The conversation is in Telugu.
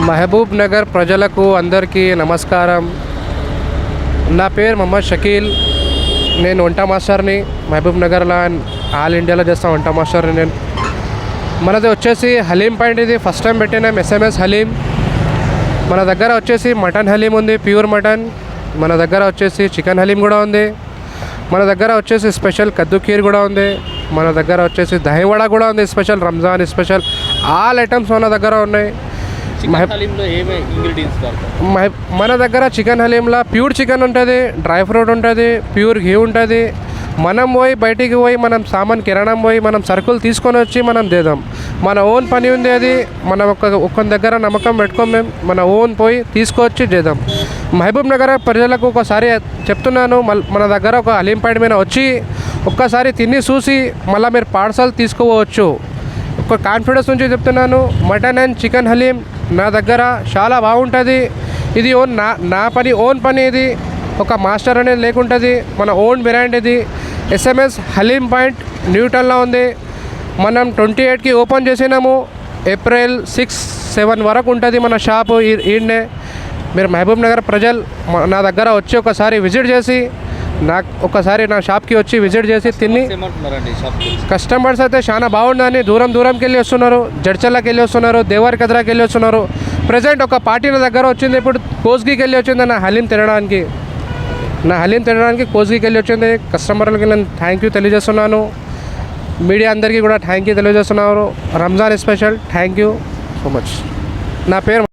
మహబూబ్ నగర్ ప్రజలకు అందరికీ నమస్కారం. నా పేరు మొహమ్మద్ షకీల్. నేను వంట మాస్టర్ని. మహబూబ్ నగర్లో ఆల్ ఇండియాలో చేస్తాను వంట మాస్టర్ని నేను. మనది వచ్చేసి హలీం పాయింట్. ఇది ఫస్ట్ టైం పెట్టినాం ఎస్ఎంఎస్ హలీం. మన దగ్గర వచ్చేసి మటన్ హలీం ఉంది, ప్యూర్ మటన్. మన దగ్గర వచ్చేసి చికెన్ హలీం కూడా ఉంది. మన దగ్గర వచ్చేసి స్పెషల్ కద్దు ఖీర్ కూడా ఉంది. మన దగ్గర వచ్చేసి దహివడ కూడా ఉంది, special Ramzan special. All items మన దగ్గర ఉన్నాయి. మన దగ్గర చికెన్ హలీంలో ప్యూర్ చికెన్ ఉంటుంది, డ్రై ఫ్రూట్ ఉంటుంది, ప్యూర్ ఘీ ఉంటుంది. మనం పోయి బయటికి పోయి మనం సామాన్ కిరాణం పోయి మనం సరుకులు తీసుకొని వచ్చి మనం చేద్దాం. మన ఓన్ పని ఉంది. అది మనం ఒక్కరి దగ్గర నమ్మకం పెట్టుకోం. మేము మన ఓన్ పోయి తీసుకొచ్చి చేద్దాం. మహబూబ్ నగర్ ప్రజలకు ఒకసారి చెప్తున్నాను, మన దగ్గర ఒక హలీం పాయింట్ మీద వచ్చి ఒక్కసారి తిని చూసి మళ్ళీ మీరు పార్సల్ తీసుకోవచ్చు. ఒక కాన్ఫిడెన్స్ నుంచి చెప్తున్నాను. మటన్ అండ్ చికెన్ హలీం నా దగ్గర చాలా బాగుంటుంది. ఇది ఓన్ పని. ఇది ఒక మాస్టర్ అనేది లేకుంటుంది. మన ఓన్ బ్రాండ్ ఇది. ఎస్ఎంఎస్ హలీం పాయింట్ న్యూటన్లో ఉంది. మనం 28కి ఓపెన్ చేసినాము. ఏప్రిల్ 6, 7 వరకు ఉంటుంది మన షాపు ఈడనే. మీరు మహబూబ్ నగర్ ప్రజలు నా దగ్గర వచ్చి ఒకసారి విజిట్ చేసి ఒకసారి నా షాప్కి వచ్చి విజిట్ చేసి తిని. కస్టమర్స్ అయితే చాలా బాగుందని దూరంకి వెళ్ళి వస్తున్నారు. జడ్చర్లకి వెళ్ళి వస్తున్నారు, దేవర్ కద్రాకి వెళ్ళి వస్తున్నారు. ప్రజెంట్ ఒక పార్టీ నా దగ్గర వచ్చింది. ఇప్పుడు కోస్గికి వెళ్ళి వచ్చింది నా హలీం తినడానికి. కోస్గికి వెళ్ళి వచ్చింది. కస్టమర్లకి నేను థ్యాంక్ యూ తెలియజేస్తున్నాను. మీడియా అందరికీ కూడా థ్యాంక్ యూ తెలియజేస్తున్నారు. Ramzan special thank you so much. నా పేరు